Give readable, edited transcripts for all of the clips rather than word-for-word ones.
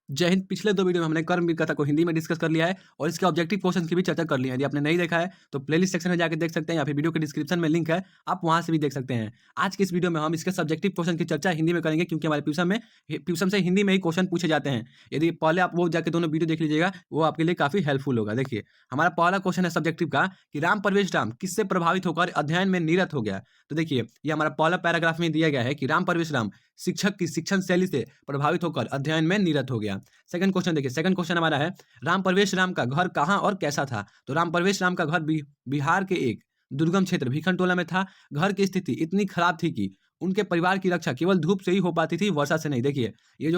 जय हिंद। पिछले 2 वीडियो में हमने कर्मवीर कथा को हिंदी में डिस्कस कर लिया है और इसके ऑब्जेक्टिव क्वेश्चन की भी चर्चा कर ली है। यदि आपने नहीं देखा है तो प्लेलिस्ट सेक्शन में जाकर देख सकते हैं या फिर वीडियो के डिस्क्रिप्शन में लिंक है, आप वहां से भी देख सकते हैं। आज की इस वीडियो में हम इसके सब्जेक्टिव क्वेश्चन की चर्चा हिंदी में करेंगे क्योंकि हमारे ट्यूशन से हिंदी में ही क्वेश्चन पूछे जाते हैं। यदि पहले आप वो जाके दोनों वीडियो देख लीजिएगा, वो आपके लिए काफी हेल्पफुल होगा। देखिए, हमारा पहला क्वेश्चन है सब्जेक्टिव का कि राम परवेश राम किससे प्रभावित होकर अध्ययन में निरत हो गया। तो देखिए, ये हमारा पहला पैराग्राफ में दिया गया है कि राम परवेश राम शिक्षक की शिक्षण शैली से प्रभावित होकर अध्ययन में निरत हो गया। सेकंड क्वेश्चन देखिए, सेकंड क्वेश्चन हमारा है राम परवेश राम का घर कहाँ और कैसा था। तो राम परवेश राम का घर बिहार के एक दुर्गम क्षेत्र भीखनटोला में था। घर की स्थिति इतनी खराब थी कि उनके परिवार की रक्षा केवल धूप से ही हो पाती थी, वर्षा से नहीं। देखिए, ये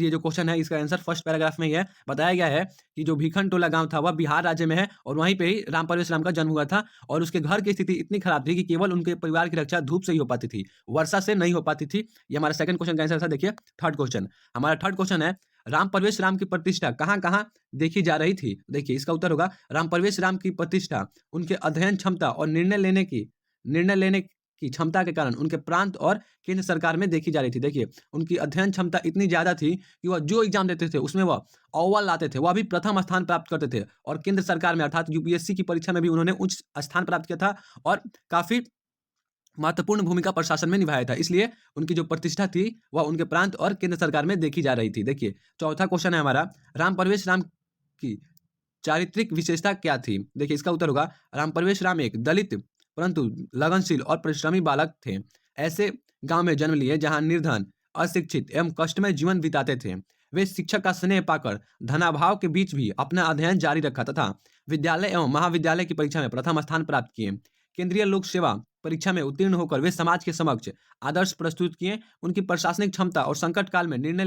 जो क्वेश्चन है, इसका आंसर फर्स्ट पैराग्राफ में ही है। बताया गया है कि जो भीखनटोला गांव था वह बिहार राज्य में है और वहीं पे ही राम परवेश राम का जन्म हुआ था और उसके घर की स्थिति इतनी खराब थी कि केवल उनके परिवार की रक्षा धूप से ही हो पाती थी, वर्षा से नहीं हो पाती थी। ये हमारा सेकंड क्वेश्चन का आंसर था। देखिए, थर्ड क्वेश्चन, हमारा थर्ड क्वेश्चन है राम परवेश राम की प्रतिष्ठा कहाँ कहाँ देखी जा रही थी। देखिए, इसका उत्तर होगा राम परवेश राम की प्रतिष्ठा उनके अध्ययन क्षमता और निर्णय लेने की क्षमता के कारण उनके प्रांत और केंद्र सरकार में देखी जा रही थी। देखिए, उनकी अध्ययन क्षमता इतनी ज्यादा थी कि वह जो एग्जाम देते थे उसमें वह अव्वल लाते थे, वह भी प्रथम स्थान प्राप्त करते थे और केंद्र सरकार में अर्थात यूपीएससी की परीक्षा में भी उन्होंने उच्च स्थान प्राप्त किया था और काफी महत्वपूर्ण भूमिका प्रशासन में निभाया था। इसलिए उनकी जो प्रतिष्ठा थी वह उनके प्रांत और केंद्र सरकार में देखी जा रही थी। देखिए, चौथा क्वेश्चन है हमारा राम परवेश राम की चारित्रिक विशेषता क्या थी। देखिए, इसका उत्तर होगा राम परवेश राम एक दलित परंतु लगनशील और परिश्रमी बालक थे। ऐसे गांव में जन्म लिए जहां निर्धन, अशिक्षित एवं कष्टमय जीवन बिताते थे। वे शिक्षक का स्नेह पाकर धनाभाव के बीच भी अपना अध्ययन जारी रखा तथा विद्यालय एवं महाविद्यालय की परीक्षा में प्रथम स्थान प्राप्त किए। केंद्रीय लोक सेवा परीक्षा में उत्तीर्ण होकर वे समाज के समक्ष आदर्श प्रस्तुत किए। उनकी प्रशासनिक क्षमता और संकट काल में निर्णय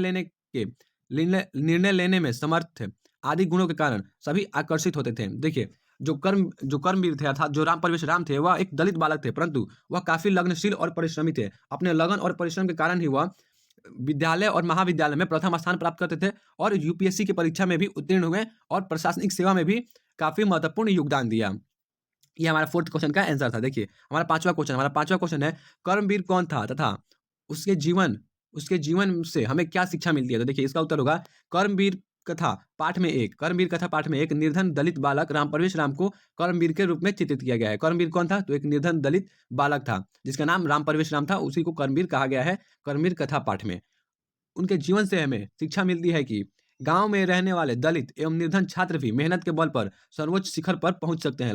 लेने में समर्थ आदि गुणों के कारण सभी आकर्षित होते थे। देखिए, जो कर्मवीर थे अर्थात जो राम परवेश राम थे, वह एक दलित बालक थे परंतु वह काफी लगनशील और परिश्रमी थे। अपने लगन और परिश्रम के कारण ही वह विद्यालय और महाविद्यालय में प्रथम स्थान प्राप्त करते थे और यूपीएससी की परीक्षा में भी उत्तीर्ण हुए और प्रशासनिक सेवा में भी काफी महत्वपूर्ण योगदान दिया। ये हमारा फोर्थ क्वेश्चन का आंसर था। देखिए, हमारा पांचवा क्वेश्चन है कर्मवीर कौन था तथा उसके जीवन से हमें क्या शिक्षा मिलती है। तो देखिए, इसका उत्तर होगा कर्मवीर कथा पाठ में एक निर्धन दलित बालक राम परवेश राम को कर्मवीर के रूप में चित्रित किया गया है। कर्मवीर कौन था? तो एक निर्धन दलित बालक था जिसका नाम राम परवेश राम था, उसी को कर्मवीर कहा गया है कर्मवीर कथा पाठ में। उनके जीवन से हमें शिक्षा मिलती है कि गांव में रहने वाले दलित एवं निर्धन छात्र भी मेहनत के बल पर सर्वोच्च शिखर पर पहुंच सकते हैं।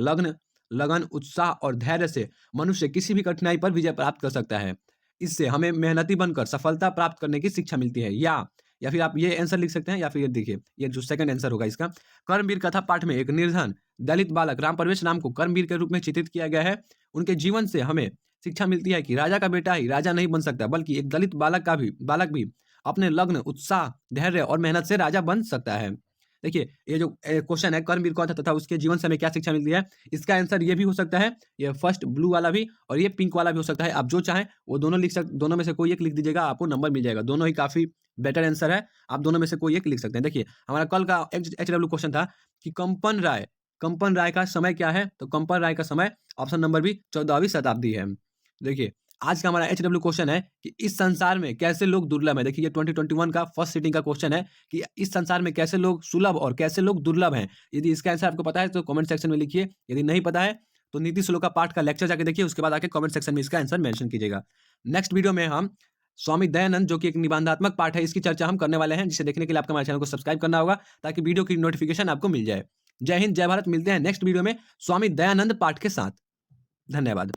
लगन, उत्साह और धैर्य से मनुष्य किसी भी कठिनाई पर विजय प्राप्त कर सकता है। इससे हमें मेहनती बनकर सफलता प्राप्त करने की शिक्षा मिलती है। या फिर आप ये आंसर लिख सकते हैं या फिर ये देखिए, ये जो सेकंड आंसर होगा इसका, कर्मवीर कथा पाठ में एक निर्धन दलित बालक राम परवेश राम को कर्मवीर के रूप में चित्रित किया गया है। उनके जीवन से हमें शिक्षा मिलती है कि राजा का बेटा ही राजा नहीं बन सकता, बल्कि एक दलित बालक भी अपने लग्न, उत्साह, धैर्य और मेहनत से राजा बन सकता है। देखिए, ये जो क्वेश्चन है कर्मवीर कौन था तथा उसके जीवन से हमें क्या शिक्षा मिलती है, इसका आंसर ये भी हो सकता है, ये फर्स्ट ब्लू वाला भी और ये पिंक वाला भी हो सकता है। आप जो चाहें वो दोनों में से कोई एक लिख दीजिएगा, आपको नंबर मिल जाएगा। दोनों ही काफी बेटर आंसर है, आप दोनों में से कोई एक लिख सकते हैं। देखिए, हमारा कल का HW क्वेश्चन था कि कंपन राय का समय क्या है। तो कंपन राय का समय ऑप्शन नंबर बी 14वीं शताब्दी है। देखिए, आज का हमारा HW क्वेश्चन है कि इस संसार में कैसे लोग दुर्लभ है। देखिए, ये 2021 का फर्स्ट सीटिंग का क्वेश्चन है कि इस संसार में कैसे लोग सुलभ और कैसे लोग दुर्लभ हैं। यदि इसका आंसर आपको पता है तो कमेंट सेक्शन में लिखिए, यदि नहीं पता है तो नीति श्लोका पाठ का लेक्चर जाके देखिए, उसके बाद आके कमेंट सेक्शन में इसका आंसर मेंशन कीजिएगा। नेक्स्ट वीडियो में हम स्वामी दयानंद, जो कि एक निबंधात्मक पाठ है, इसकी चर्चा हम करने वाले हैं, जिसे देखने के लिए आपको हमारे चैनल को सब्सक्राइब करना होगा ताकि वीडियो की नोटिफिकेशन आपको मिल जाए। जय हिंद, जय भारत। मिलते हैं नेक्स्ट वीडियो में स्वामी दयानंद पाठ के साथ। धन्यवाद।